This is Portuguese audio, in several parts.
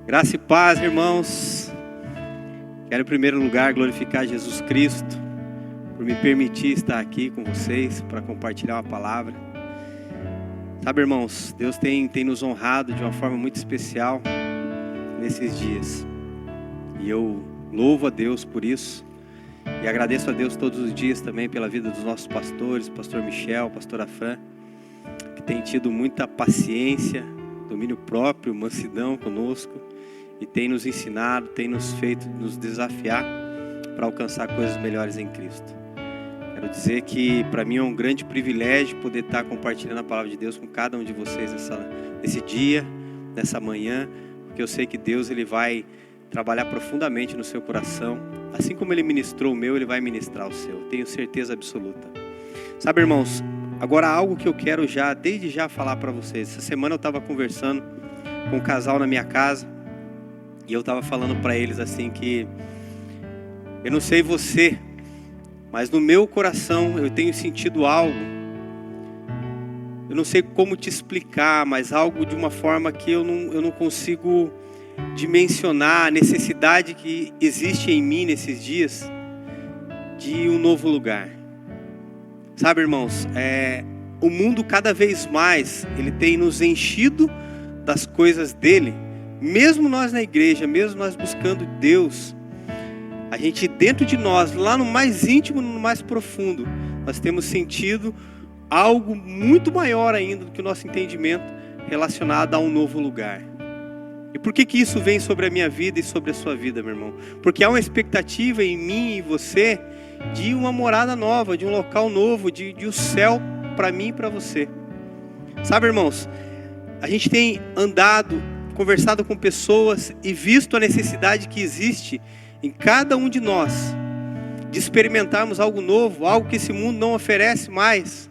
Graça e paz, irmãos. Quero em primeiro lugar glorificar Jesus Cristo por me permitir estar aqui com vocês para compartilhar uma palavra. Sabe, irmãos, Deus tem nos honrado de uma forma muito especial nesses dias. E eu louvo a Deus por isso. E agradeço a Deus todos os dias também pela vida dos nossos pastores, pastor Michel, pastora Fran, que tem tido muita paciência, domínio próprio, mansidão conosco. E tem nos ensinado, tem nos feito, nos desafiar para alcançar coisas melhores em Cristo. Quero dizer que para mim é um grande privilégio poder estar compartilhando a palavra de Deus com cada um de vocês nesse dia, nessa manhã, porque eu sei que Deus ele vai trabalhar profundamente no seu coração. Assim como Ele ministrou o meu, Ele vai ministrar o seu. Tenho certeza absoluta. Sabe, irmãos, agora algo que eu quero desde já falar para vocês. Essa semana eu estava conversando com um casal na minha casa. E eu estava falando para eles assim que eu não sei você, mas no meu coração eu tenho sentido algo. Eu não sei como te explicar, mas algo de uma forma que eu não consigo dimensionar a necessidade que existe em mim nesses dias de um novo lugar. Sabe, irmãos, o mundo cada vez mais ele tem nos enchido das coisas dele. Mesmo nós na igreja, mesmo nós buscando Deus, a gente dentro de nós, lá no mais íntimo, no mais profundo, nós temos sentido algo muito maior ainda do que o nosso entendimento relacionado a um novo lugar. E por que isso vem sobre a minha vida e sobre a sua vida, meu irmão? Porque há uma expectativa em mim e em você de uma morada nova, de um local novo, de um céu para mim e para você. Sabe, irmãos, a gente tem conversado com pessoas e visto a necessidade que existe em cada um de nós de experimentarmos algo novo, algo que esse mundo não oferece mais.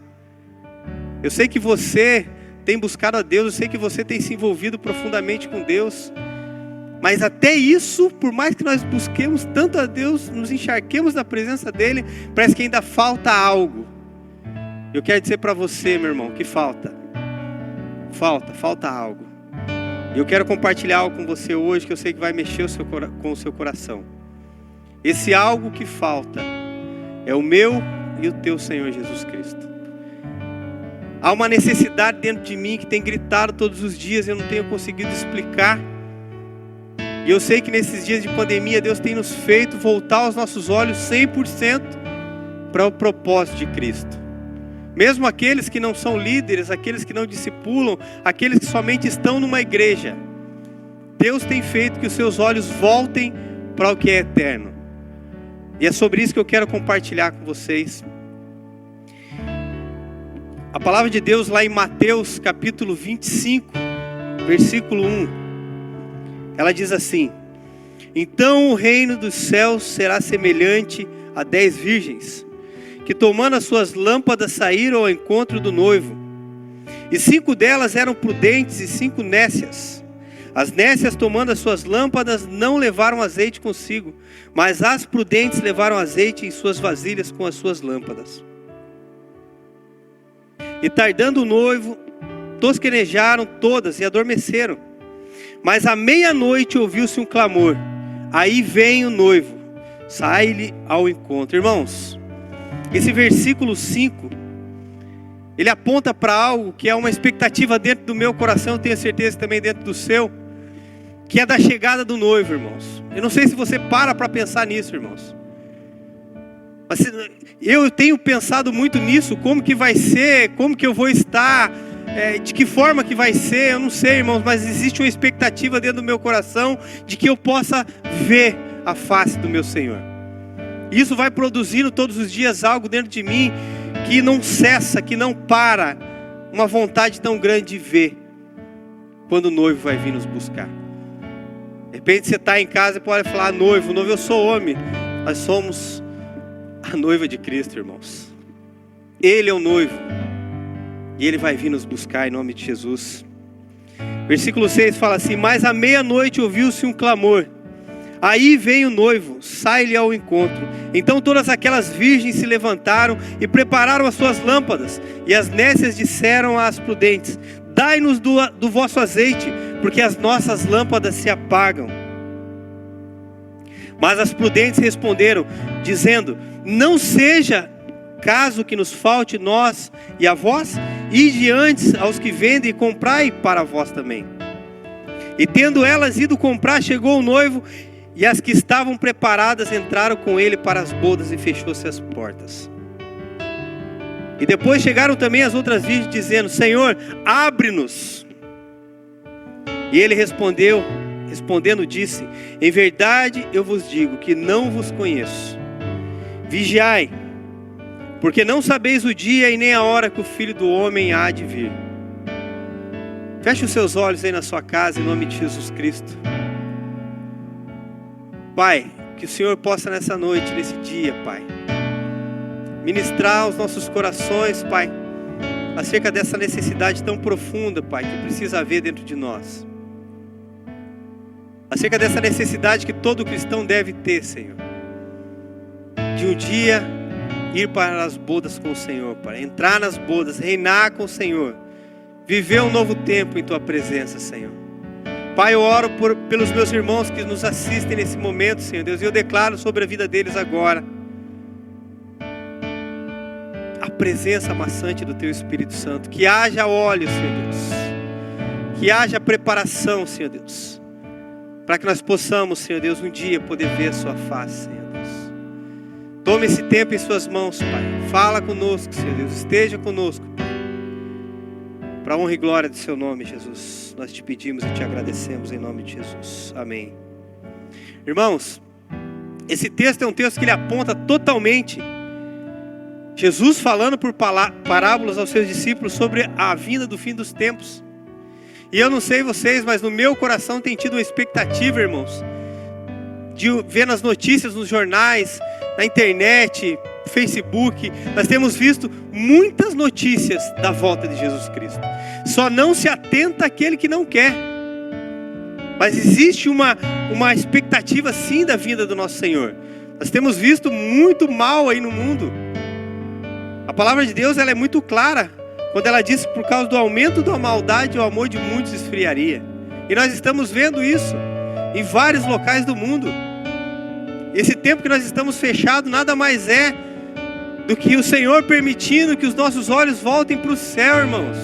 Eu sei que você tem buscado a Deus, eu sei que você tem se envolvido profundamente com Deus, mas até isso, por mais que nós busquemos tanto a Deus, nos encharquemos da presença dEle, parece que ainda falta algo. Eu quero dizer para você, meu irmão, que falta algo. E eu quero compartilhar algo com você hoje que eu sei que vai mexer com o seu coração. Esse algo que falta é o meu e o teu Senhor Jesus Cristo. Há uma necessidade dentro de mim que tem gritado todos os dias e eu não tenho conseguido explicar. E eu sei que nesses dias de pandemia Deus tem nos feito voltar os nossos olhos 100% para o propósito de Cristo. Mesmo aqueles que não são líderes, aqueles que não discipulam, aqueles que somente estão numa igreja, Deus tem feito que os seus olhos voltem para o que é eterno. E é sobre isso que eu quero compartilhar com vocês. A palavra de Deus lá em Mateus capítulo 25, versículo 1. Ela diz assim: então o reino dos céus será semelhante a 10 virgens, que tomando as suas lâmpadas saíram ao encontro do noivo. E 5 delas eram prudentes e 5 nécias. As nécias, tomando as suas lâmpadas, não levaram azeite consigo, mas as prudentes levaram azeite em suas vasilhas com as suas lâmpadas. E tardando o noivo, tosquenejaram todas e adormeceram. Mas à meia-noite ouviu-se um clamor: aí vem o noivo, sai-lhe ao encontro. Irmãos, esse versículo 5, ele aponta para algo que é uma expectativa dentro do meu coração, eu tenho certeza também dentro do seu, que é da chegada do noivo, irmãos. Eu não sei se você para pensar nisso, irmãos. Mas eu tenho pensado muito nisso, como que vai ser, como que eu vou estar, de que forma que vai ser, eu não sei, irmãos, mas existe uma expectativa dentro do meu coração de que eu possa ver a face do meu Senhor. Isso vai produzindo todos os dias algo dentro de mim que não cessa, que não para, uma vontade tão grande de ver quando o noivo vai vir nos buscar. De repente você está em casa e pode falar: noivo, eu sou homem. Nós somos a noiva de Cristo, irmãos. Ele é o noivo e Ele vai vir nos buscar em nome de Jesus. Versículo 6 fala assim: mas à meia-noite ouviu-se um clamor: aí vem o noivo, sai-lhe ao encontro. Então todas aquelas virgens se levantaram e prepararam as suas lâmpadas. E as nécias disseram às prudentes: dai-nos do vosso azeite, porque as nossas lâmpadas se apagam. Mas as prudentes responderam, dizendo: não seja caso que nos falte nós e a vós, ide antes aos que vendem e comprai para vós também. E tendo elas ido comprar, chegou o noivo, e as que estavam preparadas entraram com ele para as bodas, e fechou-se as portas. E depois chegaram também as outras virgens, dizendo: Senhor, abre-nos. E ele respondendo disse: em verdade eu vos digo que não vos conheço. Vigiai, porque não sabeis o dia e nem a hora que o Filho do Homem há de vir. Feche os seus olhos aí na sua casa, em nome de Jesus Cristo. Pai, que o Senhor possa nessa noite, nesse dia, Pai, ministrar aos nossos corações, Pai, acerca dessa necessidade tão profunda, Pai, que precisa haver dentro de nós. Acerca dessa necessidade que todo cristão deve ter, Senhor, de um dia ir para as bodas com o Senhor, Pai, entrar nas bodas, reinar com o Senhor, viver um novo tempo em Tua presença, Senhor. Pai, eu oro pelos meus irmãos que nos assistem nesse momento, Senhor Deus, e eu declaro sobre a vida deles agora a presença amassante do Teu Espírito Santo. Que haja óleo, Senhor Deus, que haja preparação, Senhor Deus, para que nós possamos, Senhor Deus, um dia poder ver a Sua face, Senhor Deus. Tome esse tempo em Suas mãos, Pai. Fala conosco, Senhor Deus, esteja conosco, Pai. Para a honra e glória do Seu nome, Jesus, nós te pedimos e te agradecemos em nome de Jesus. Amém. Irmãos, esse texto é um texto que ele aponta totalmente Jesus falando por parábolas aos seus discípulos sobre a vinda do fim dos tempos. E eu não sei vocês, mas no meu coração tem tido uma expectativa, irmãos, de ver nas notícias, nos jornais, na internet, Facebook, nós temos visto muitas notícias da volta de Jesus Cristo. Só não se atenta aquele que não quer. Mas existe uma expectativa sim da vinda do nosso Senhor. Nós temos visto muito mal aí no mundo. A palavra de Deus ela é muito clara quando ela diz que por causa do aumento da maldade o amor de muitos esfriaria. E nós estamos vendo isso em vários locais do mundo. Esse tempo que nós estamos fechados nada mais é do que o Senhor permitindo que os nossos olhos voltem para o céu, irmãos.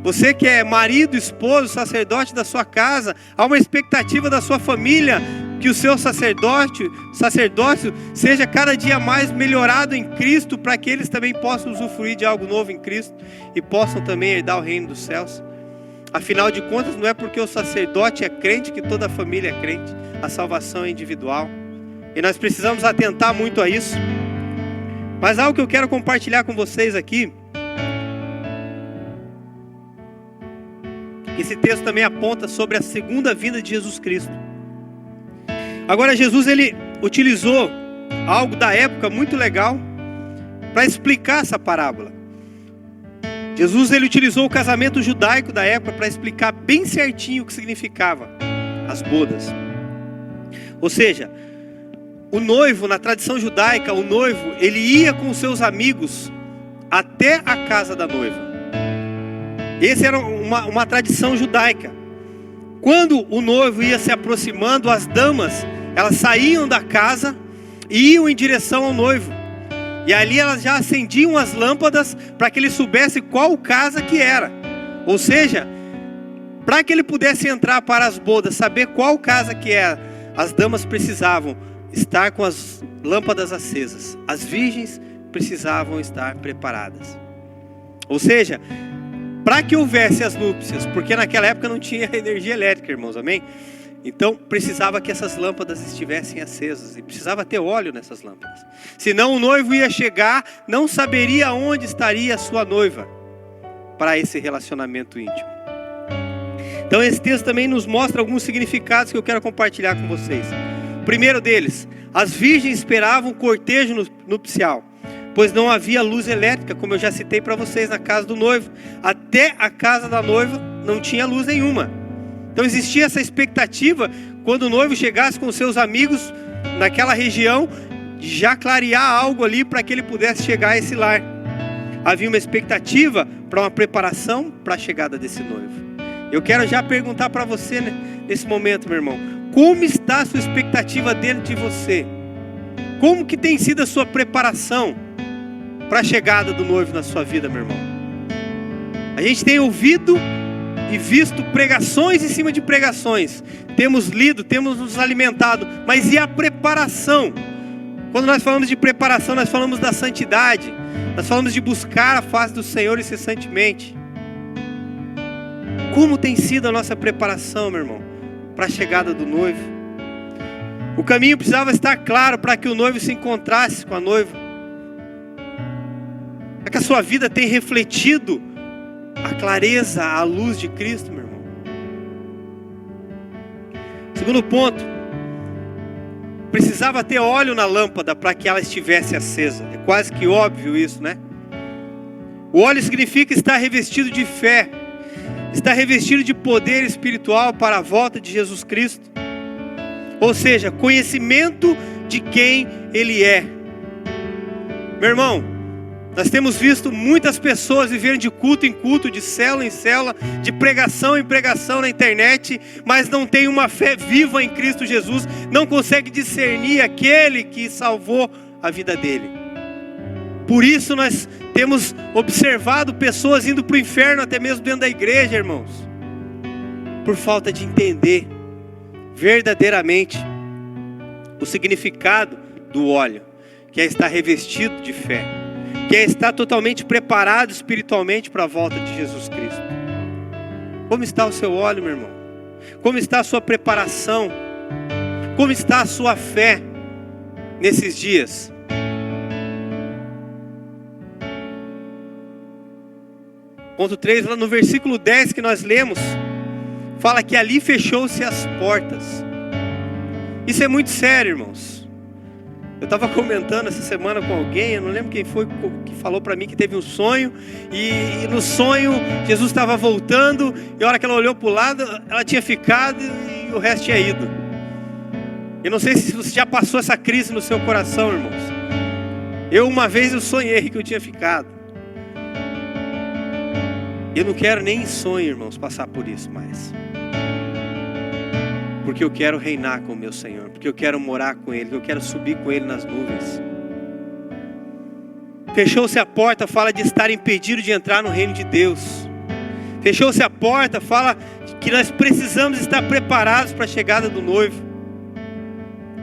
Você que é marido, esposo, sacerdote da sua casa, há uma expectativa da sua família que o seu sacerdócio seja cada dia mais melhorado em Cristo, para que eles também possam usufruir de algo novo em Cristo e possam também herdar o reino dos céus. Afinal de contas, não é porque o sacerdote é crente que toda a família é crente. A salvação é individual. E nós precisamos atentar muito a isso. Mas algo que eu quero compartilhar com vocês aqui, esse texto também aponta sobre a segunda vinda de Jesus Cristo. Agora Jesus ele utilizou algo da época muito legal para explicar essa parábola. Jesus ele utilizou o casamento judaico da época para explicar bem certinho o que significava as bodas. Ou seja, o noivo, na tradição judaica, o noivo, ele ia com seus amigos até a casa da noiva. Essa era uma tradição judaica. Quando o noivo ia se aproximando, as damas, elas saíam da casa e iam em direção ao noivo. E ali elas já acendiam as lâmpadas para que ele soubesse qual casa que era. Ou seja, para que ele pudesse entrar para as bodas, saber qual casa que era, as damas precisavam estar com as lâmpadas acesas. As virgens precisavam estar preparadas. Ou seja, para que houvesse as núpcias, porque naquela época não tinha energia elétrica, irmãos, amém? Então precisava que essas lâmpadas estivessem acesas e precisava ter óleo nessas lâmpadas. Senão o noivo ia chegar, não saberia onde estaria a sua noiva para esse relacionamento íntimo. Então esse texto também nos mostra alguns significados que eu quero compartilhar com vocês. O primeiro deles, as virgens esperavam o cortejo nupcial, pois não havia luz elétrica, como eu já citei para vocês, na casa do noivo. Até a casa da noiva não tinha luz nenhuma. Então existia essa expectativa, quando o noivo chegasse com seus amigos naquela região, de já clarear algo ali para que ele pudesse chegar a esse lar. Havia uma expectativa para uma preparação para a chegada desse noivo. Eu quero já perguntar para você, né, nesse momento, meu irmão, como está a sua expectativa dentro de você? Como que tem sido a sua preparação para a chegada do noivo na sua vida, meu irmão? A gente tem ouvido e visto pregações em cima de pregações. Temos lido, temos nos alimentado. Mas e a preparação? Quando nós falamos de preparação, nós falamos da santidade. Nós falamos de buscar a face do Senhor incessantemente. Como tem sido a nossa preparação, meu irmão, para a chegada do noivo? O caminho precisava estar claro para que o noivo se encontrasse com a noiva. É que a sua vida tem refletido a clareza, a luz de Cristo, meu irmão. Segundo ponto, precisava ter óleo na lâmpada para que ela estivesse acesa. É quase que óbvio isso, né? O óleo significa estar revestido de fé, estar revestido de poder espiritual para a volta de Jesus Cristo. Ou seja, conhecimento de quem Ele é. Meu irmão, nós temos visto muitas pessoas vivendo de culto em culto, de célula em célula, de pregação em pregação na internet, mas não tem uma fé viva em Cristo Jesus, não consegue discernir aquele que salvou a vida dele. Por isso nós temos observado pessoas indo para o inferno, até mesmo dentro da igreja, irmãos, por falta de entender verdadeiramente o significado do óleo, que é estar revestido de fé, que é estar totalmente preparado espiritualmente para a volta de Jesus Cristo. Como está o seu óleo, meu irmão? Como está a sua preparação? Como está a sua fé nesses dias? Ponto 3, lá no versículo 10 que nós lemos, fala que ali fechou-se as portas. Isso é muito sério, irmãos. Eu estava comentando essa semana com alguém, eu não lembro quem foi que falou para mim que teve um sonho, e no sonho Jesus estava voltando, e a hora que ela olhou para o lado, ela tinha ficado e o resto tinha ido. Eu não sei se você já passou essa crise no seu coração, irmãos. Uma vez eu sonhei que eu tinha ficado. Eu não quero nem em sonho, irmãos, passar por isso mais. Porque eu quero reinar com o meu Senhor, porque eu quero morar com Ele, eu quero subir com Ele nas nuvens. Fechou-se a porta, fala de estar impedido de entrar no reino de Deus. Fechou-se a porta, fala que nós precisamos estar preparados para a chegada do noivo.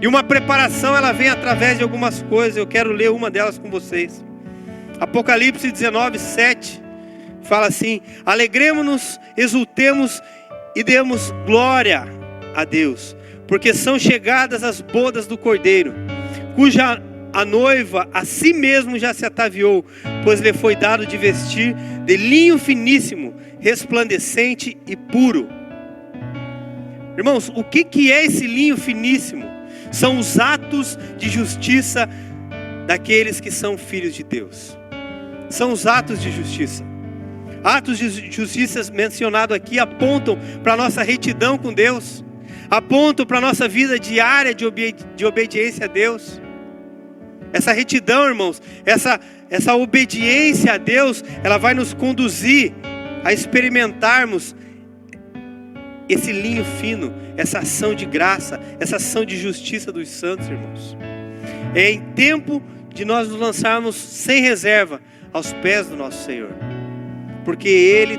E uma preparação, ela vem através de algumas coisas. Eu quero ler uma delas com vocês. Apocalipse 19, 7 fala assim: alegremos-nos, exultemos e demos glória a Deus, porque são chegadas as bodas do Cordeiro, cuja a noiva a si mesmo já se ataviou, pois lhe foi dado de vestir de linho finíssimo, resplandecente e puro. Irmãos, o que é esse linho finíssimo? São os atos de justiça daqueles que são filhos de Deus. São os atos de justiça. Atos de justiça mencionados aqui apontam para a nossa retidão com Deus, apontam para a nossa vida diária de obediência a Deus. Essa retidão, irmãos, essa obediência a Deus, ela vai nos conduzir a experimentarmos esse linho fino, essa ação de graça, essa ação de justiça dos santos, irmãos. É em tempo de nós nos lançarmos sem reserva aos pés do nosso Senhor, porque Ele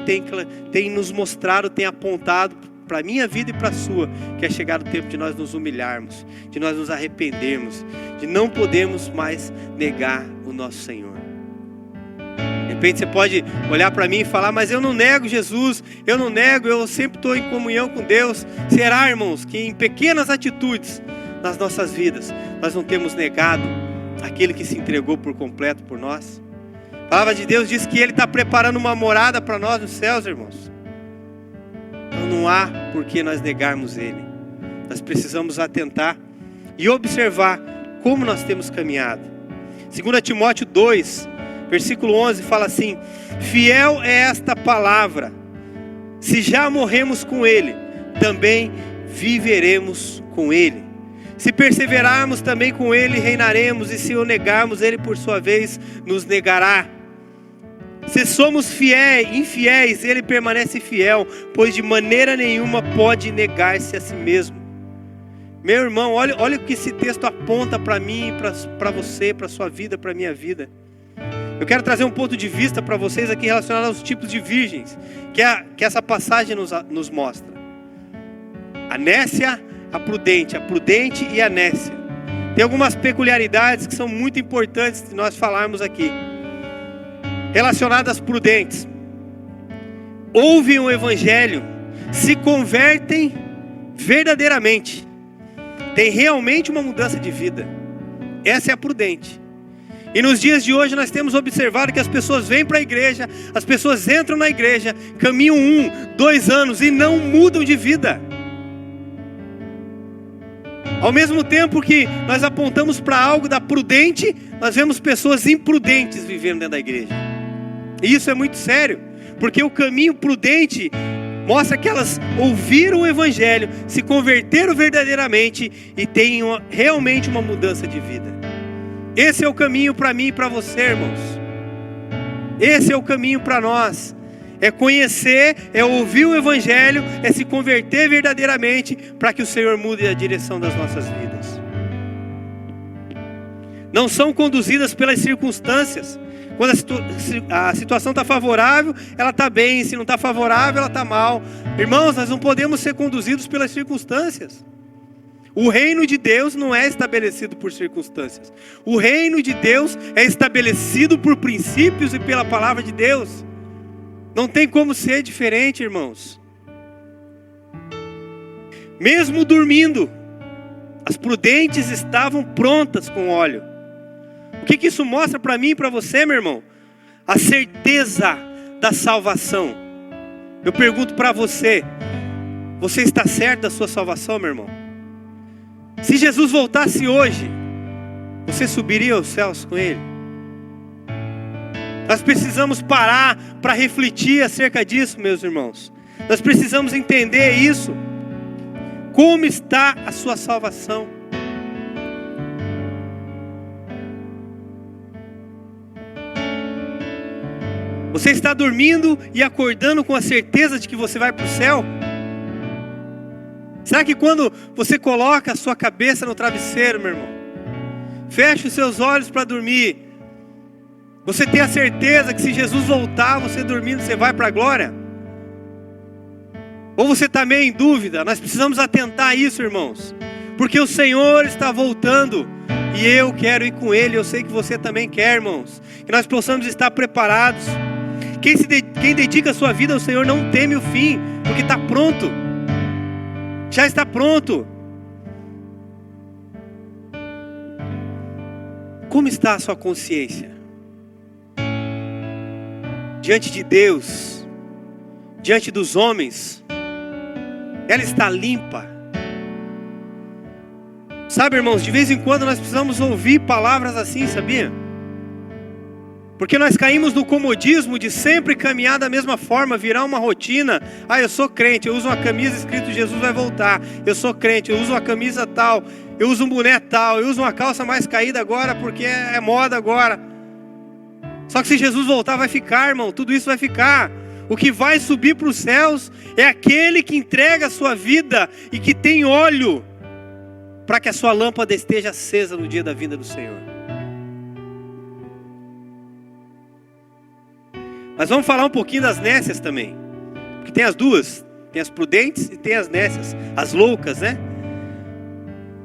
tem nos mostrado, tem apontado para a minha vida e para a sua, que é chegado o tempo de nós nos humilharmos, de nós nos arrependermos, de não podermos mais negar o nosso Senhor. De repente você pode olhar para mim e falar: mas eu não nego Jesus, eu não nego, eu sempre estou em comunhão com Deus. Será, irmãos, que em pequenas atitudes nas nossas vidas, nós não temos negado aquele que se entregou por completo por nós? A palavra de Deus diz que Ele está preparando uma morada para nós nos céus, irmãos. Então não há por que nós negarmos Ele. Nós precisamos atentar e observar como nós temos caminhado. 2 Timóteo 2, versículo 11 fala assim: fiel é esta palavra, se já morremos com Ele, também viveremos com Ele. Se perseverarmos também com Ele, reinaremos, e se o negarmos, Ele por sua vez nos negará. Se somos infiéis, ele permanece fiel, pois de maneira nenhuma pode negar-se a si mesmo. Meu irmão, olha o que esse texto aponta para mim, para você, para a sua vida, para a minha vida. Eu quero trazer um ponto de vista para vocês aqui relacionado aos tipos de virgens, que essa passagem nos mostra. A nécia, a prudente e a nécia. Tem algumas peculiaridades que são muito importantes de nós falarmos aqui. Relacionadas às prudentes. Ouvem o evangelho, se convertem verdadeiramente. Tem realmente uma mudança de vida. Essa é a prudente. E nos dias de hoje nós temos observado que as pessoas vêm para a igreja, as pessoas entram na igreja, caminham 1, 2 anos e não mudam de vida. Ao mesmo tempo que nós apontamos para algo da prudente, nós vemos pessoas imprudentes vivendo dentro da igreja. E isso é muito sério, porque o caminho prudente mostra que elas ouviram o evangelho, se converteram verdadeiramente e têm realmente uma mudança de vida. Esse é o caminho para mim e para você, irmãos. Esse é o caminho para nós. É conhecer, é ouvir o evangelho, é se converter verdadeiramente para que o Senhor mude a direção das nossas vidas. Não são conduzidas pelas circunstâncias. Quando a situação está favorável, ela está bem. Se não está favorável, ela está mal. Irmãos, nós não podemos ser conduzidos pelas circunstâncias. O reino de Deus não é estabelecido por circunstâncias. O reino de Deus é estabelecido por princípios e pela palavra de Deus. Não tem como ser diferente, irmãos. Mesmo dormindo, as prudentes estavam prontas com óleo. O que isso mostra para mim e para você, meu irmão? A certeza da salvação. Eu pergunto para você, você está certo da sua salvação, meu irmão? Se Jesus voltasse hoje, você subiria aos céus com Ele? Nós precisamos parar para refletir acerca disso, meus irmãos. Nós precisamos entender isso. Como está a sua salvação? Você está dormindo e acordando com a certeza de que você vai para o céu? Será que quando você coloca a sua cabeça no travesseiro, meu irmão, fecha os seus olhos para dormir, você tem a certeza que se Jesus voltar, você dormindo, você vai para a glória? Ou você está meio em dúvida? Nós precisamos atentar a isso, irmãos, porque o Senhor está voltando e eu quero ir com Ele. Eu sei que você também quer, irmãos, que nós possamos estar preparados. Quem dedica a sua vida ao Senhor não teme o fim, porque está pronto. Já está pronto. Como está a sua consciência? Diante de Deus, diante dos homens, ela está limpa. Sabe, irmãos, de vez em quando nós precisamos ouvir palavras assim, sabia? Porque nós caímos no comodismo de sempre caminhar da mesma forma, virar uma rotina. Eu sou crente, eu uso uma camisa escrito Jesus vai voltar. Eu sou crente, eu uso uma camisa tal, eu uso um boné tal, eu uso uma calça mais caída agora porque é moda agora. Só que se Jesus voltar vai ficar, irmão, tudo isso vai ficar. O que vai subir para os céus é aquele que entrega a sua vida e que tem óleo para que a sua lâmpada esteja acesa no dia da vinda do Senhor. Mas vamos falar um pouquinho das nécias também. Porque tem as duas. Tem as prudentes e tem as nécias. As loucas, né?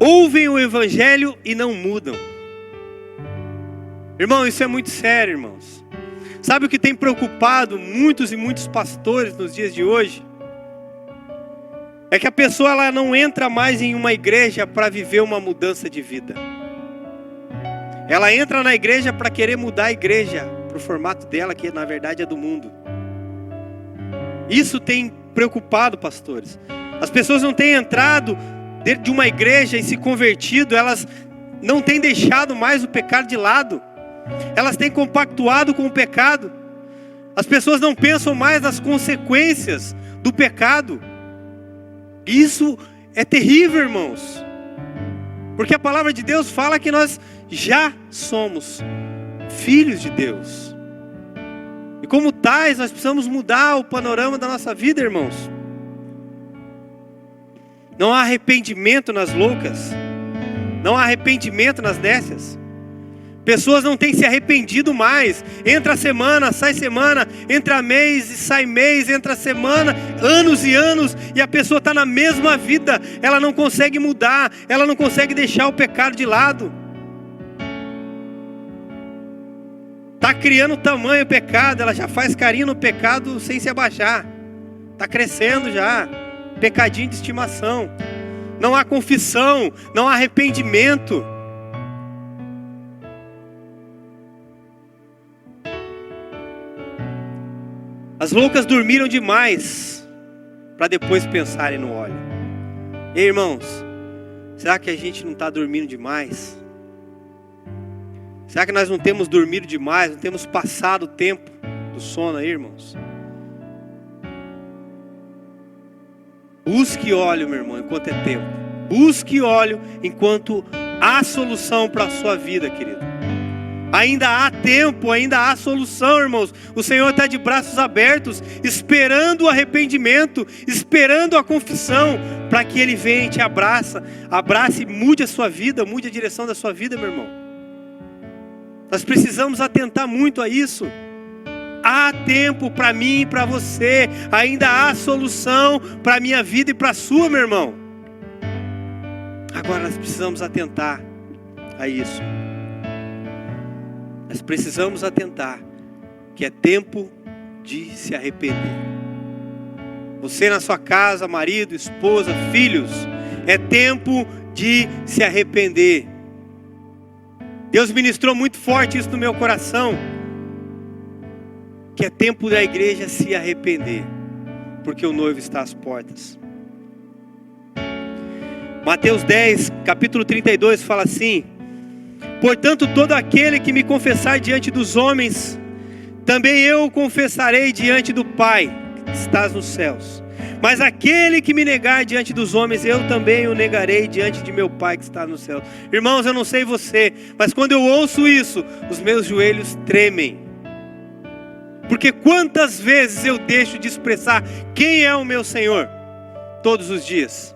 Ouvem o evangelho e não mudam. Irmão, isso é muito sério, irmãos. Sabe o que tem preocupado muitos e muitos pastores nos dias de hoje? É que a pessoa ela não entra mais em uma igreja para viver uma mudança de vida. Ela entra na igreja para querer mudar a igreja para o formato dela, que na verdade é do mundo. Isso tem preocupado pastores. As pessoas não têm entrado dentro de uma igreja e se convertido, elas não têm deixado mais o pecado de lado. Elas têm compactuado com o pecado. As pessoas não pensam mais nas consequências do pecado. Isso é terrível, irmãos. Porque a palavra de Deus fala que nós já somos filhos de Deus. E como tais, nós precisamos mudar o panorama da nossa vida, irmãos. Não há arrependimento nas loucas. Não há arrependimento nas nécias. Pessoas não têm se arrependido mais. Entra semana, sai semana. Entra mês e sai mês. Entra semana, anos e anos. E a pessoa está na mesma vida. Ela não consegue mudar. Ela não consegue deixar o pecado de lado. Está criando tamanho o pecado. Ela já faz carinho no pecado sem se abaixar. Está crescendo já. Pecadinho de estimação. Não há confissão. Não há arrependimento. As loucas dormiram demais para depois pensarem no óleo. Ei, irmãos, será que a gente não está dormindo demais? Será que nós não temos dormido demais? Não temos passado o tempo do sono aí, irmãos? Busque óleo, meu irmão, enquanto é tempo. Busque óleo enquanto há solução para a sua vida, querido. Ainda há tempo, ainda há solução, irmãos. O Senhor está de braços abertos, esperando o arrependimento, esperando a confissão, para que Ele venha e te abrace e mude a sua vida, mude a direção da sua vida, meu irmão. Nós precisamos atentar muito a isso. Há tempo para mim e para você, ainda há solução para a minha vida e para a sua, meu irmão. Agora nós precisamos atentar a isso. Nós precisamos atentar que é tempo de se arrepender. Você na sua casa, marido, esposa, filhos, é tempo de se arrepender. Deus ministrou muito forte isso no meu coração, que é tempo da igreja se arrepender, porque o noivo está às portas. Mateus 10, capítulo 32 fala assim: portanto, todo aquele que me confessar diante dos homens, também eu o confessarei diante do Pai, que estás nos céus. Mas aquele que me negar diante dos homens, eu também o negarei diante de meu Pai que está nos céus. Irmãos, eu não sei você, mas quando eu ouço isso, os meus joelhos tremem. Porque quantas vezes eu deixo de expressar quem é o meu Senhor? Todos os dias.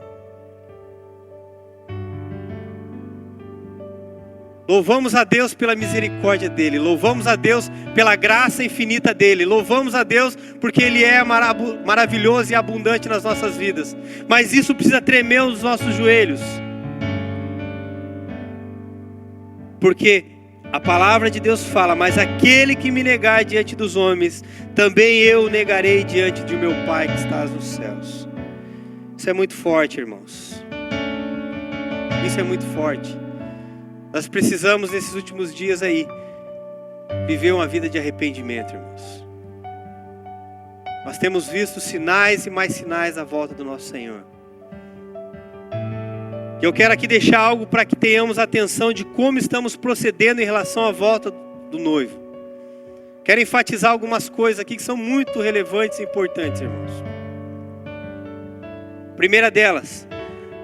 Louvamos a Deus pela misericórdia dEle. Louvamos a Deus pela graça infinita dEle. Louvamos a Deus porque Ele é maravilhoso e abundante nas nossas vidas. Mas isso precisa tremer os nossos joelhos. Porque a palavra de Deus fala: mas aquele que me negar diante dos homens, também eu negarei diante de meu Pai que está nos céus. Isso é muito forte, irmãos. Isso é muito forte. Nós precisamos, nesses últimos dias aí, viver uma vida de arrependimento, irmãos. Nós temos visto sinais e mais sinais à volta do nosso Senhor. E eu quero aqui deixar algo para que tenhamos atenção de como estamos procedendo em relação à volta do noivo. Quero enfatizar algumas coisas aqui que são muito relevantes e importantes, irmãos. Primeira delas,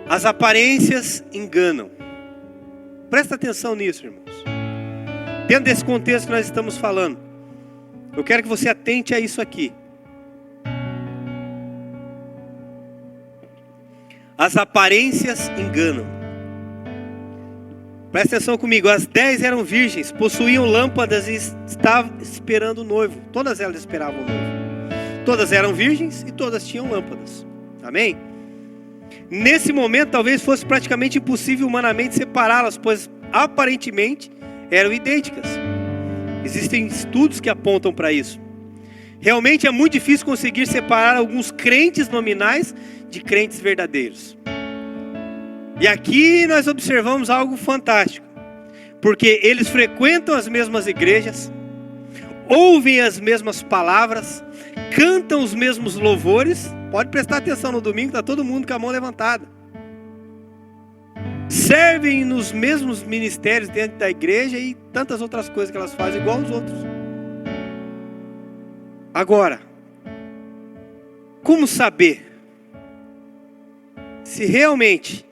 as aparências enganam. Presta atenção nisso, irmãos. Dentro desse contexto que nós estamos falando, eu quero que você atente a isso aqui. As aparências enganam. Presta atenção comigo. As 10 eram virgens, possuíam lâmpadas e estavam esperando o noivo. Todas elas esperavam o noivo. Todas eram virgens e todas tinham lâmpadas. Amém? Nesse momento talvez fosse praticamente impossível humanamente separá-las, pois aparentemente eram idênticas. Existem estudos que apontam para isso. Realmente é muito difícil conseguir separar alguns crentes nominais de crentes verdadeiros. E aqui nós observamos algo fantástico, porque eles frequentam as mesmas igrejas, ouvem as mesmas palavras, cantam os mesmos louvores. Pode prestar atenção, no domingo está todo mundo com a mão levantada. Servem nos mesmos ministérios dentro da igreja e tantas outras coisas que elas fazem igual aos outros. Agora, como saber se realmente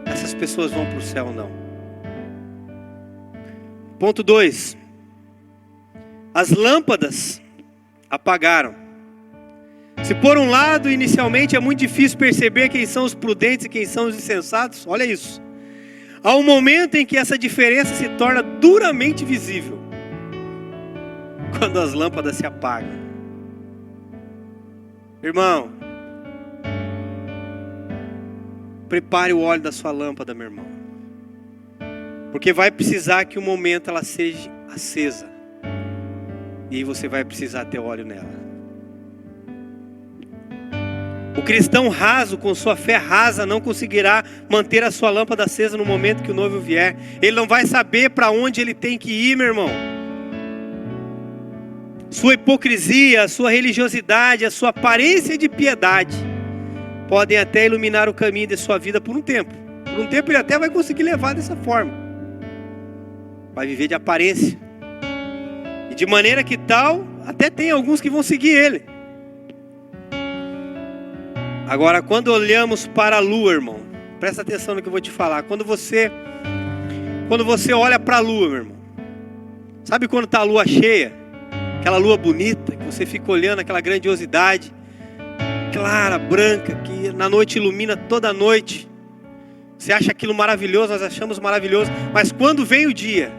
essas pessoas vão para o céu ou não? Ponto 2. As lâmpadas apagaram. Se por um lado, inicialmente é muito difícil perceber quem são os prudentes e quem são os insensatos, olha isso. Há um momento em que essa diferença se torna duramente visível. Quando as lâmpadas se apagam. Irmão, prepare o óleo da sua lâmpada, meu irmão. Porque vai precisar que um momento ela seja acesa. E aí você vai precisar ter óleo nela. O cristão raso, com sua fé rasa, não conseguirá manter a sua lâmpada acesa no momento que o noivo vier. Ele não vai saber para onde ele tem que ir, meu irmão. Sua hipocrisia, a sua religiosidade, a sua aparência de piedade podem até iluminar o caminho de sua vida por um tempo. Por um tempo ele até vai conseguir levar dessa forma. Vai viver de aparência. E de maneira que tal, até tem alguns que vão seguir ele. Agora, quando olhamos para a lua, irmão, presta atenção no que eu vou te falar. Quando você olha para a lua, meu irmão, sabe quando está a lua cheia? Aquela lua bonita, que você fica olhando aquela grandiosidade, clara, branca, que na noite ilumina toda a noite. Você acha aquilo maravilhoso, nós achamos maravilhoso. Mas quando vem o dia,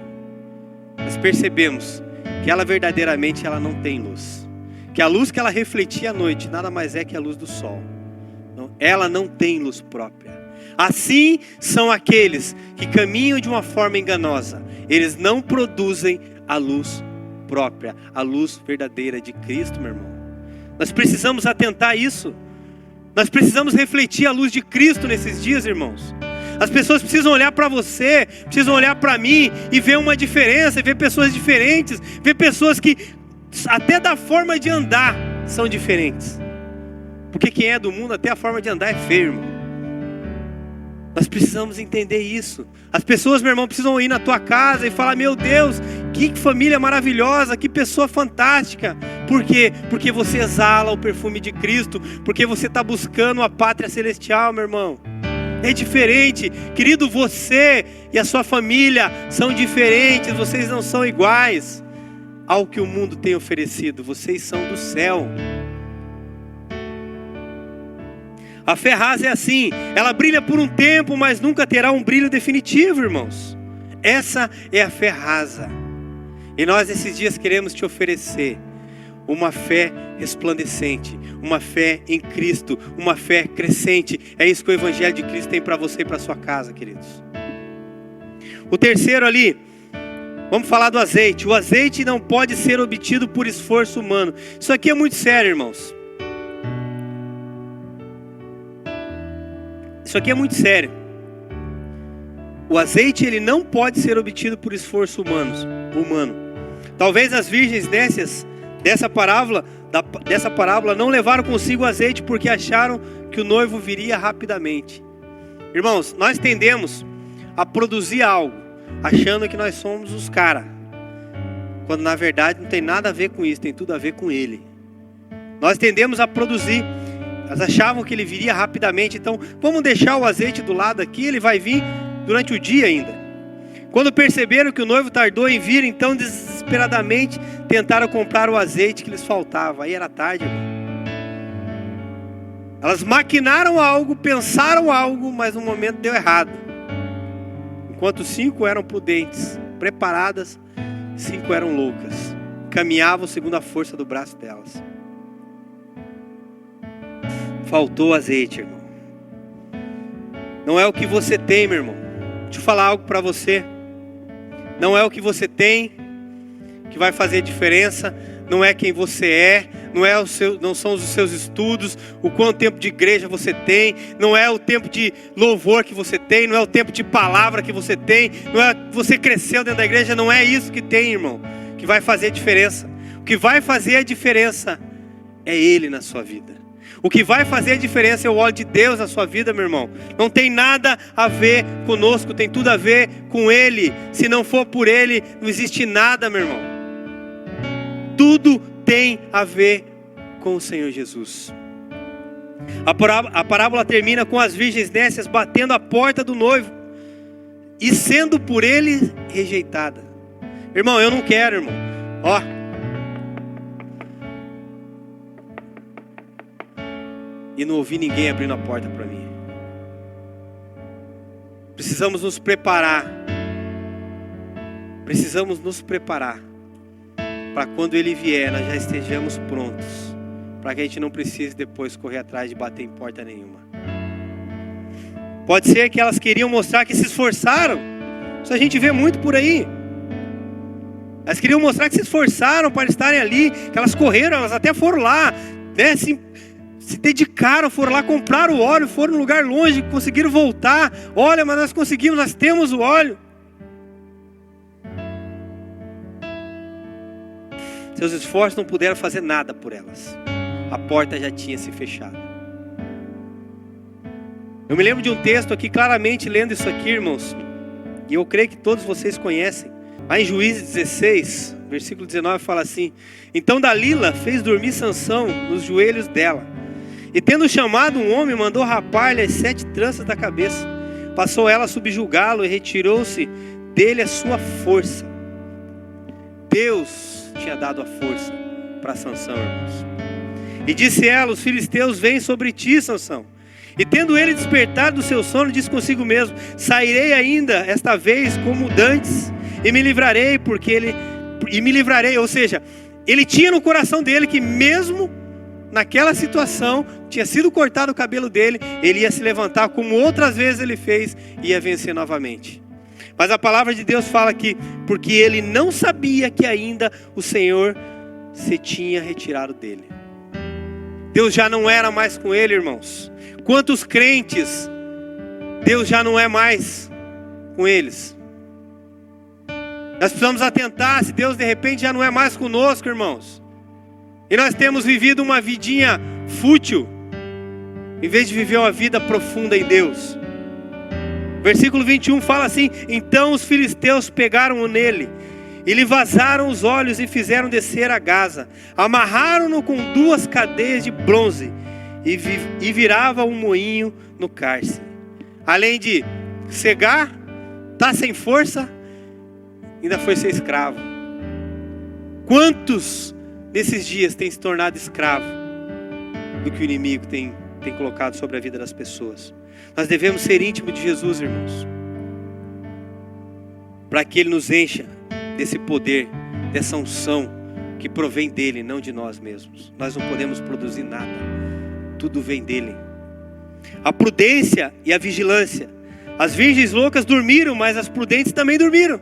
nós percebemos que ela verdadeiramente ela não tem luz. Que a luz que ela refletia à noite nada mais é que a luz do sol. Ela não tem luz própria. Assim são aqueles que caminham de uma forma enganosa. Eles não produzem a luz própria, a luz verdadeira de Cristo, meu irmão. Nós precisamos atentar a isso. Nós precisamos refletir a luz de Cristo nesses dias, irmãos. As pessoas precisam olhar para você, precisam olhar para mim e ver uma diferença, ver pessoas diferentes, ver pessoas que até da forma de andar são diferentes. Porque quem é do mundo, até a forma de andar é feio, irmão. Nós precisamos entender isso. As pessoas, meu irmão, precisam ir na tua casa e falar: meu Deus, que família maravilhosa, que pessoa fantástica. Por quê? Porque você exala o perfume de Cristo. Porque você está buscando a pátria celestial, meu irmão. É diferente. Querido, você e a sua família são diferentes. Vocês não são iguais ao que o mundo tem oferecido. Vocês são do céu. A fé rasa é assim, ela brilha por um tempo, mas nunca terá um brilho definitivo, irmãos. Essa é a fé rasa. E nós esses dias queremos te oferecer uma fé resplandecente, uma fé em Cristo, uma fé crescente. É isso que o Evangelho de Cristo tem para você e para sua casa, queridos. O terceiro ali, vamos falar do azeite. O azeite não pode ser obtido por esforço humano. Isso aqui é muito sério, irmãos. Isso aqui é muito sério. O azeite ele não pode ser obtido por esforço humano. Talvez as virgens dessa parábola não levaram consigo o azeite porque acharam que o noivo viria rapidamente. Irmãos, nós tendemos a produzir algo achando que nós somos os caras, quando na verdade não tem nada a ver com isso, tem tudo a ver com ele. Nós tendemos a produzir. Elas achavam que ele viria rapidamente, então vamos deixar o azeite do lado aqui, ele vai vir durante o dia ainda. Quando perceberam que o noivo tardou em vir, então desesperadamente tentaram comprar o azeite que lhes faltava. Aí era tarde, irmão. Elas maquinaram algo, pensaram algo, mas no momento deu errado. Enquanto 5 eram prudentes, preparadas, 5 eram loucas. Caminhavam segundo a força do braço delas. Faltou azeite, irmão. Não é o que você tem, meu irmão. Deixa eu falar algo para você. Não é o que você tem que vai fazer diferença. Não é quem você é. Não são os seus estudos. O quanto tempo de igreja você tem. Não é o tempo de louvor que você tem. Não é o tempo de palavra que você tem. Não é que você cresceu dentro da igreja. Não é isso que tem, irmão, que vai fazer a diferença. O que vai fazer a diferença é Ele na sua vida. O que vai fazer a diferença é o óleo de Deus na sua vida, meu irmão. Não tem nada a ver conosco, tem tudo a ver com Ele. Se não for por Ele, não existe nada, meu irmão. Tudo tem a ver com o Senhor Jesus. A parábola termina com as virgens nécias batendo a porta do noivo e sendo por ele rejeitada. Irmão, eu não quero, irmão. Ó, e não ouvi ninguém abrindo a porta para mim. Precisamos nos preparar. Precisamos nos preparar para quando Ele vier, nós já estejamos prontos, para que a gente não precise depois correr atrás de bater em porta nenhuma. Pode ser que elas queriam mostrar que se esforçaram. Isso a gente vê muito por aí. Elas queriam mostrar que se esforçaram para estarem ali, que elas correram, elas até foram lá, né, se dedicaram, foram lá, compraram o óleo, foram num lugar longe, conseguiram voltar. Olha, mas nós conseguimos, nós temos o óleo. Seus esforços não puderam fazer nada por elas. A porta já tinha se fechado. Eu me lembro de um texto aqui, claramente lendo isso aqui, irmãos, e eu creio que todos vocês conhecem. Lá em Juízes 16, versículo 19, fala assim: então Dalila fez dormir Sansão nos joelhos dela, e tendo chamado um homem, mandou rapar-lhe as 7 tranças da cabeça. Passou ela a subjugá-lo e retirou-se dele a sua força. Deus tinha dado a força para Sansão, irmãos. E disse ela: os filisteus vêm sobre ti, Sansão. E tendo ele despertado do seu sono, disse consigo mesmo: sairei ainda esta vez como dantes, e me livrarei, ou seja, ele tinha no coração dele que mesmo naquela situação, tinha sido cortado o cabelo dele, ele ia se levantar como outras vezes ele fez, e ia vencer novamente. Mas a palavra de Deus fala que, porque ele não sabia que ainda o Senhor se tinha retirado dele. Deus já não era mais com ele, irmãos. Quantos crentes, Deus já não é mais com eles. Nós precisamos atentar se Deus de repente já não é mais conosco, irmãos. E nós temos vivido uma vidinha fútil, em vez de viver uma vida profunda em Deus. Versículo 21 fala assim: então os filisteus pegaram nele, e lhe vazaram os olhos e fizeram descer a Gaza. Amarraram-no com 2 cadeias de bronze, e virava um moinho no cárcere. Além de cegar, tá sem força, ainda foi ser escravo. Quantos nesses dias têm se tornado escravo do que o inimigo tem colocado sobre a vida das pessoas? Nós devemos ser íntimos de Jesus, irmãos, para que Ele nos encha desse poder, dessa unção que provém dEle, não de nós mesmos. Nós não podemos produzir nada, tudo vem dEle. A prudência e a vigilância. As virgens loucas dormiram, mas as prudentes também dormiram.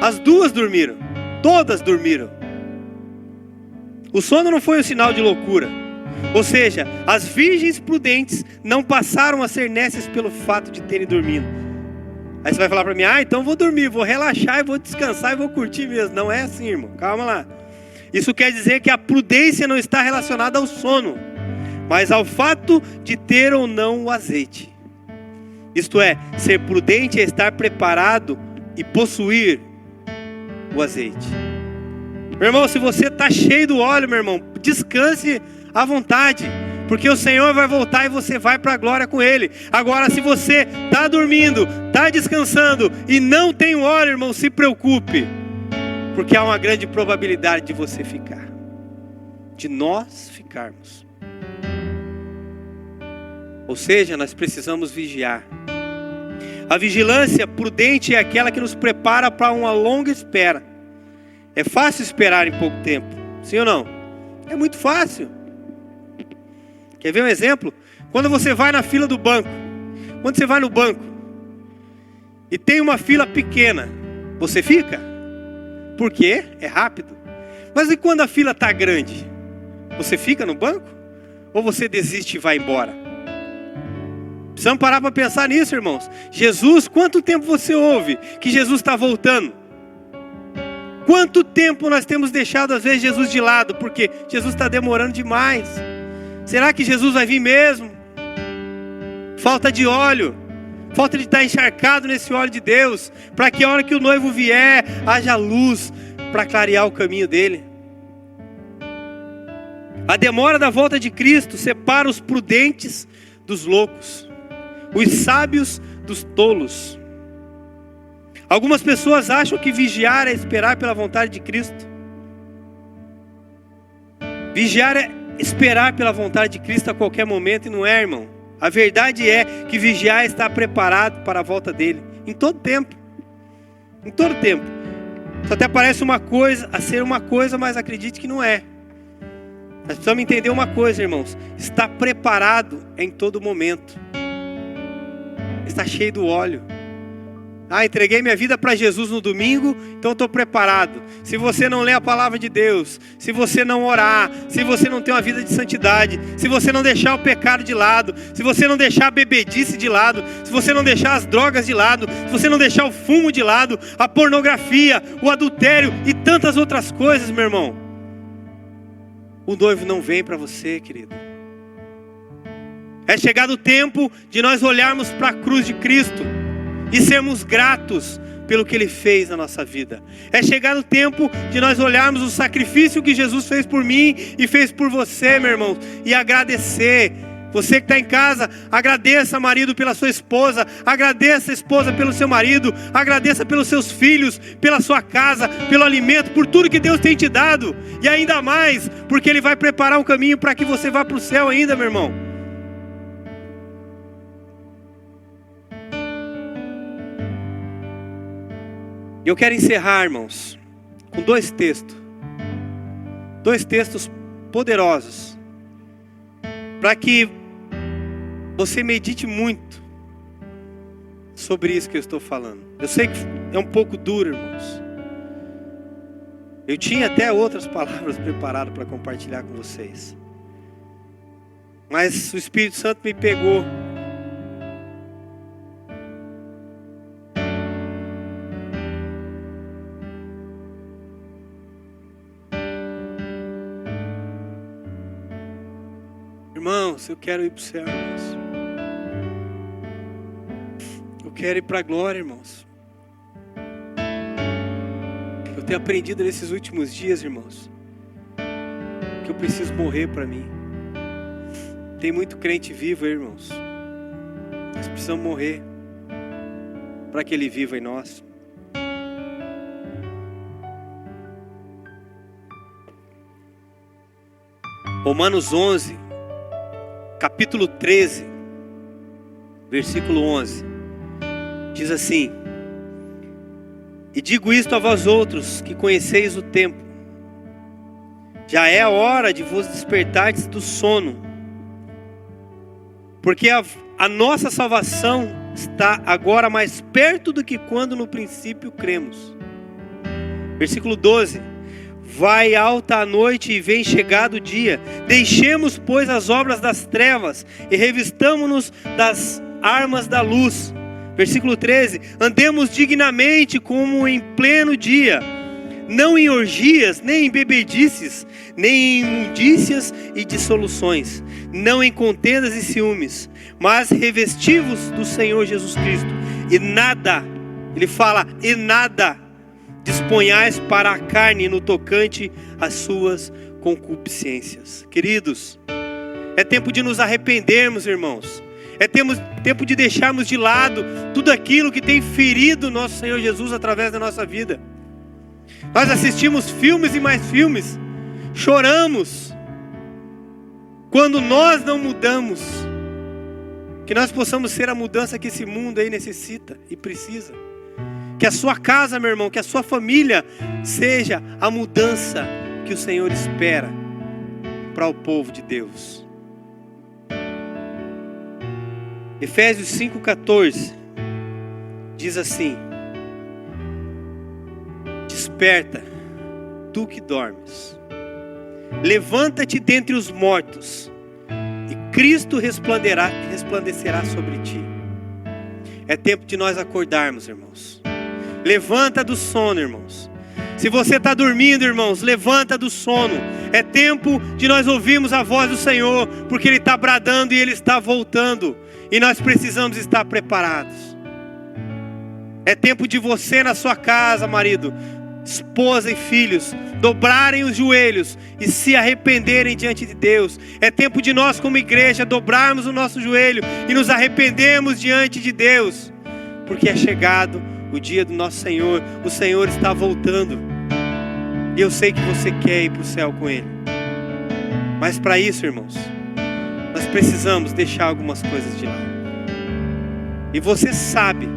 As duas dormiram, todas dormiram. O sono não foi um sinal de loucura. Ou seja, as virgens prudentes não passaram a ser nécias pelo fato de terem dormido. Aí você vai falar para mim: então vou dormir, vou relaxar, e vou descansar e vou curtir mesmo. Não é assim, irmão, calma lá. Isso quer dizer que a prudência não está relacionada ao sono, mas ao fato de ter ou não o azeite. Isto é, ser prudente é estar preparado e possuir o azeite. Meu irmão, se você está cheio do óleo, meu irmão, descanse à vontade, porque o Senhor vai voltar e você vai para a glória com Ele. Agora, se você está dormindo, está descansando e não tem o óleo, irmão, se preocupe, porque há uma grande probabilidade de você ficar, de nós ficarmos. Ou seja, nós precisamos vigiar. A vigilância prudente é aquela que nos prepara para uma longa espera. É fácil esperar em pouco tempo, sim ou não? É muito fácil. Quer ver um exemplo? Quando você vai na fila do banco, quando você vai no banco e tem uma fila pequena, você fica? Por quê? É rápido. Mas e quando a fila está grande? Você fica no banco? Ou você desiste e vai embora? Precisamos parar para pensar nisso, irmãos. Jesus, quanto tempo você ouve que Jesus está voltando? Quanto tempo nós temos deixado às vezes Jesus de lado, porque Jesus está demorando demais. Será que Jesus vai vir mesmo? Falta de óleo, falta de estar encharcado nesse óleo de Deus, para que a hora que o noivo vier, haja luz para clarear o caminho dele. A demora da volta de Cristo separa os prudentes dos loucos, os sábios dos tolos. Algumas pessoas acham que vigiar é esperar pela vontade de Cristo. Vigiar esperar pela vontade de Cristo a qualquer momento, e não é, irmão. A verdade é que vigiar está preparado para a volta dele, em todo tempo. Em todo tempo. Só até parece uma coisa, a ser uma coisa, mas acredite que não é. Nós precisamos entender uma coisa, irmãos. Está preparado em todo momento. Está cheio do óleo. Entreguei minha vida para Jesus no domingo, então estou preparado. Se você não lê a palavra de Deus, se você não orar, se você não tem uma vida de santidade, se você não deixar o pecado de lado, se você não deixar a bebedice de lado, se você não deixar as drogas de lado, se você não deixar o fumo de lado, a pornografia, o adultério e tantas outras coisas, meu irmão, o noivo não vem para você, querido. É chegado o tempo de nós olharmos para a cruz de Cristo e sermos gratos pelo que Ele fez na nossa vida. É chegado o tempo de nós olharmos o sacrifício que Jesus fez por mim e fez por você, meu irmão, e agradecer. Você que está em casa, agradeça, marido, pela sua esposa, agradeça, esposa, pelo seu marido, agradeça pelos seus filhos, pela sua casa, pelo alimento, por tudo que Deus tem te dado, e ainda mais, porque Ele vai preparar um caminho para que você vá para o céu ainda, meu irmão. Eu quero encerrar, irmãos, com dois textos poderosos, para que você medite muito sobre isso que eu estou falando. Eu sei que é um pouco duro, irmãos. Eu tinha até outras palavras preparadas para compartilhar com vocês, mas o Espírito Santo me pegou. Irmãos, eu quero ir para o céu, irmãos. Eu quero ir para a glória, irmãos. Eu tenho aprendido nesses últimos dias, irmãos, que eu preciso morrer para mim. Tem muito crente vivo, irmãos. Nós precisamos morrer para que Ele viva em nós. Romanos 11, capítulo 13, versículo 11, diz assim: e digo isto a vós outros, que conheceis o tempo, já é a hora de vos despertardes do sono, porque a nossa salvação está agora mais perto do que quando no princípio cremos. Versículo 12: vai alta a noite e vem chegado o dia. Deixemos, pois, as obras das trevas e revistamo-nos das armas da luz. Versículo 13: andemos dignamente como em pleno dia, não em orgias, nem em bebedices, nem em imundícias e dissoluções, não em contendas e ciúmes, mas revestivos do Senhor Jesus Cristo. E nada, ele fala, e nada disponhais para a carne no tocante às suas concupiscências. Queridos, é tempo de nos arrependermos, irmãos. É tempo de deixarmos de lado tudo aquilo que tem ferido nosso Senhor Jesus através da nossa vida. Nós assistimos filmes e mais filmes, choramos quando nós não mudamos. Que nós possamos ser a mudança que esse mundo aí necessita e precisa. Que a sua casa, meu irmão, que a sua família seja a mudança que o Senhor espera para o povo de Deus. Efésios 5,14 diz assim: desperta, tu que dormes, levanta-te dentre os mortos, e Cristo resplandecerá sobre ti. É tempo de nós acordarmos, irmãos. Levanta do sono, irmãos. Se você está dormindo, irmãos, levanta do sono. É tempo de nós ouvirmos a voz do Senhor, porque Ele está bradando e Ele está voltando, e nós precisamos estar preparados. É tempo de você na sua casa, marido, esposa e filhos, dobrarem os joelhos e se arrependerem diante de Deus. É tempo de nós como igreja dobrarmos o nosso joelho e nos arrependermos diante de Deus, porque é chegado o dia do nosso Senhor. O Senhor está voltando, e eu sei que você quer ir para o céu com Ele. Mas para isso, irmãos, nós precisamos deixar algumas coisas de lado. E você sabe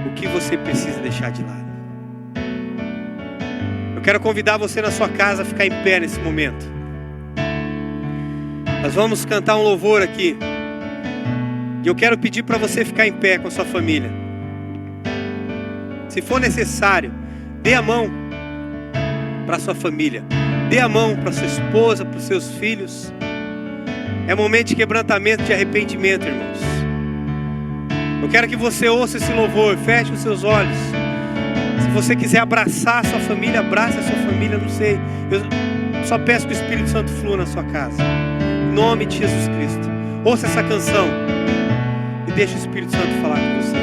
o que você precisa deixar de lado. Eu quero convidar você na sua casa a ficar em pé nesse momento. Nós vamos cantar um louvor aqui. E eu quero pedir para você ficar em pé com a sua família. Se for necessário, dê a mão para a sua família. Dê a mão para sua esposa, para os seus filhos. É momento de quebrantamento, de arrependimento, irmãos. Eu quero que você ouça esse louvor. Feche os seus olhos. Se você quiser abraçar a sua família, abrace a sua família. Não sei, eu só peço que o Espírito Santo flua na sua casa. Em nome de Jesus Cristo. Ouça essa canção e deixe o Espírito Santo falar com você.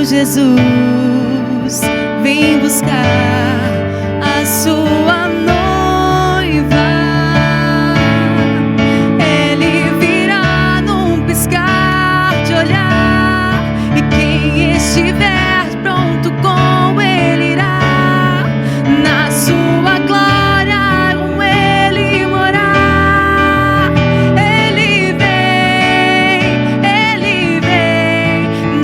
Jesus, vem buscar a sua noiva. Ele virá num piscar de olhar, e quem estiver pronto com ele irá na sua glória com ele morar. Ele vem,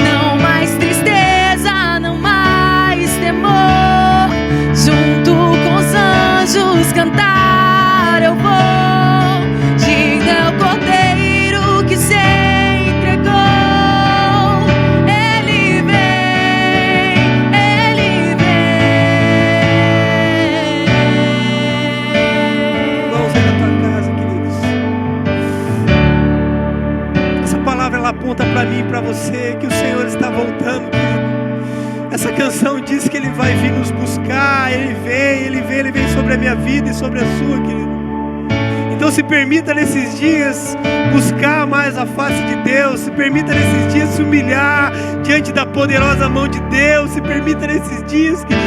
não mais tristeza, não mais temor. Junto com os anjos cantar eu vou. Diga ao Cordeiro que se entregou. Ele vem, ele vem. Vamos aí na tua casa, queridos. Essa palavra ela aponta para mim e para você que o Senhor está voltando, querido. Essa canção diz que Ele vai vir nos buscar. Ele vem sobre a minha vida e sobre a sua, querido. Então se permita nesses dias buscar mais a face de Deus. Se permita nesses dias se humilhar diante da poderosa mão de Deus. Se permita nesses dias, querido,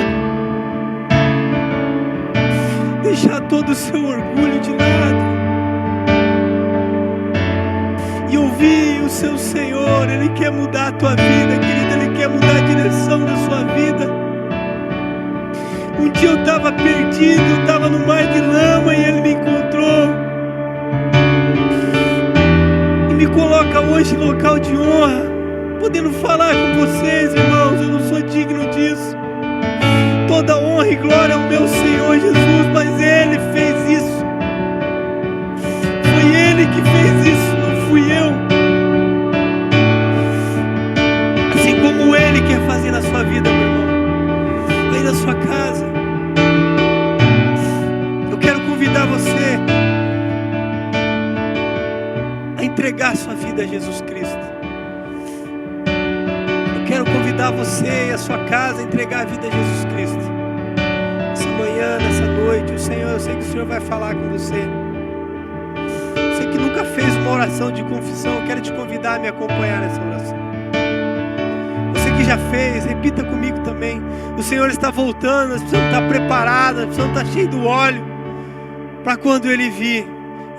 deixar todo o seu orgulho de lado e ouvir o seu Senhor. Ele quer mudar a tua vida, querido. Ele quer mudar a direção da sua vida. Um dia eu estava perdido, eu estava no mar de lama e Ele me encontrou e me coloca hoje em local de honra, podendo falar com vocês, irmãos. Eu não sou digno disso. Toda honra e glória ao meu Senhor Jesus, mas Ele fez isso. Foi Ele que fez isso, não fui eu. Assim como Ele quer fazer na sua vida, meu irmão, aí na sua casa. Eu quero convidar você a entregar sua vida a Jesus Cristo. Eu quero convidar você e a sua casa a entregar a vida a Jesus Cristo. Essa manhã, nessa noite, eu sei que o Senhor vai falar com você. Você que nunca fez uma oração de confissão, eu quero te convidar a me acompanhar nessa oração. Você que já fez, repita comigo também. O Senhor está voltando, nós precisamos estar preparados, nós precisamos estar cheios do óleo para quando Ele vir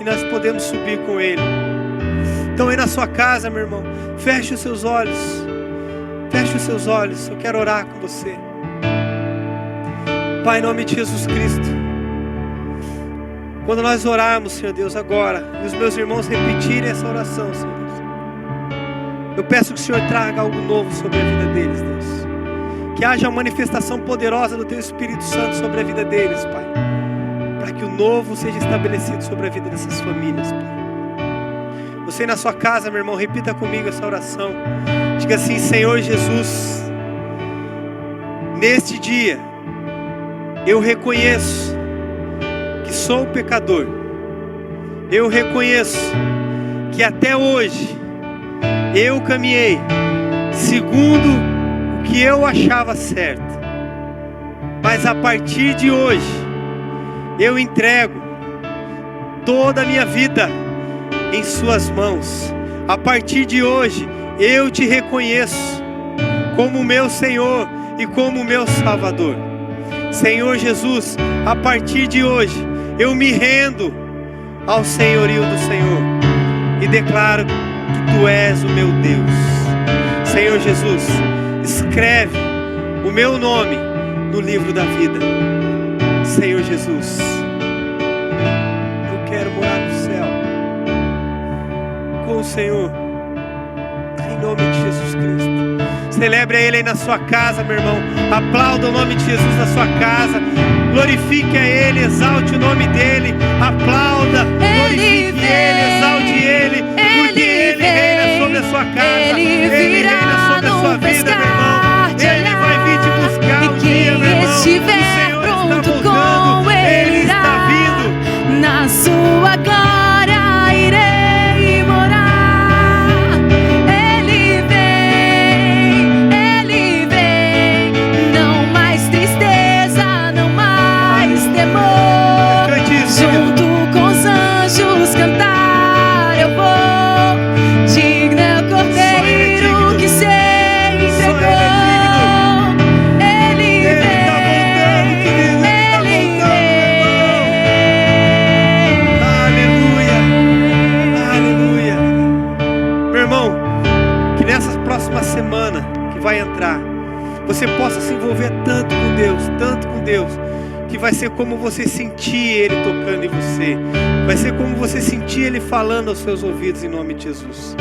e nós podemos subir com Ele. Então aí na sua casa, meu irmão, feche os seus olhos. Feche os seus olhos, eu quero orar com você. Pai, em nome de Jesus Cristo, quando nós orarmos, Senhor Deus, agora, e os meus irmãos repetirem essa oração, Senhor Deus, eu peço que o Senhor traga algo novo sobre a vida deles, Deus. Que haja uma manifestação poderosa do Teu Espírito Santo sobre a vida deles, Pai. Para que o novo seja estabelecido sobre a vida dessas famílias, Pai. Você na sua casa, meu irmão, repita comigo essa oração. Diga assim: Senhor Jesus, neste dia, eu reconheço que sou pecador. Eu reconheço que até hoje eu caminhei segundo o que eu achava certo. Mas a partir de hoje, eu entrego toda a minha vida em suas mãos. A partir de hoje, eu te reconheço como meu Senhor e como meu Salvador. Senhor Jesus, a partir de hoje, eu me rendo ao senhorio do Senhor e declaro que Tu és o meu Deus. Senhor Jesus, escreve o meu nome no livro da vida. Senhor Jesus, eu quero morar no céu com o Senhor, em nome de Jesus Cristo. Celebre a Ele aí na sua casa, meu irmão. Aplauda o nome de Jesus na sua casa. Glorifique a Ele, exalte o nome dEle. Aplauda, glorifique Ele, exalte Ele, porque Ele reina sobre a sua casa. Ele reina sobre a sua vida, meu irmão. Ele vai vir te buscar um dia, meu irmão. O Senhor está voltando, Ele está vindo. Na sua glória irei morar. Ele vem, não mais tristeza, não mais temor. Junto com os anjos cantar eu vou. Digno é o Cordeiro que se entregou. Ele vem. Aleluia. Meu irmão, que nessa próxima semana que vai entrar, você possa se envolver tanto com Deus, que vai ser como você sentir Ele tocando em você. Vai ser como você sentir Ele falando aos seus ouvidos, em nome de Jesus.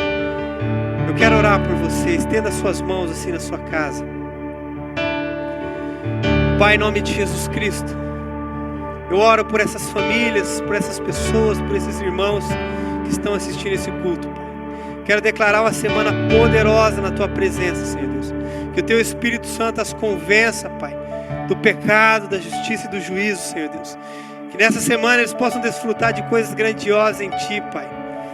Eu quero orar por você. Estenda suas mãos assim na sua casa. Pai, em nome de Jesus Cristo, eu oro por essas famílias, por essas pessoas, por esses irmãos que estão assistindo esse culto, Pai. Quero declarar uma semana poderosa na Tua presença, Senhor Deus. Que o Teu Espírito Santo as convença, Pai, do pecado, da justiça e do juízo, Senhor Deus. Que nessa semana eles possam desfrutar de coisas grandiosas em Ti, Pai.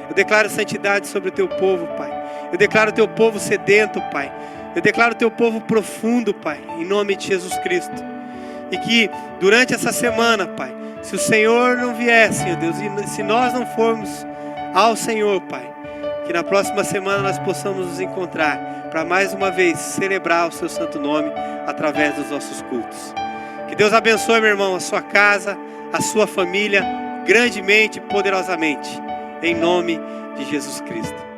Eu declaro santidade sobre o Teu povo, Pai. Eu declaro o Teu povo sedento, Pai. Eu declaro o Teu povo profundo, Pai, em nome de Jesus Cristo. E que durante essa semana, Pai, se o Senhor não vier, Senhor Deus, e se nós não formos ao Senhor, Pai, que na próxima semana nós possamos nos encontrar para mais uma vez celebrar o Seu santo nome através dos nossos cultos. Que Deus abençoe, meu irmão, a sua casa, a sua família, grandemente e poderosamente, em nome de Jesus Cristo.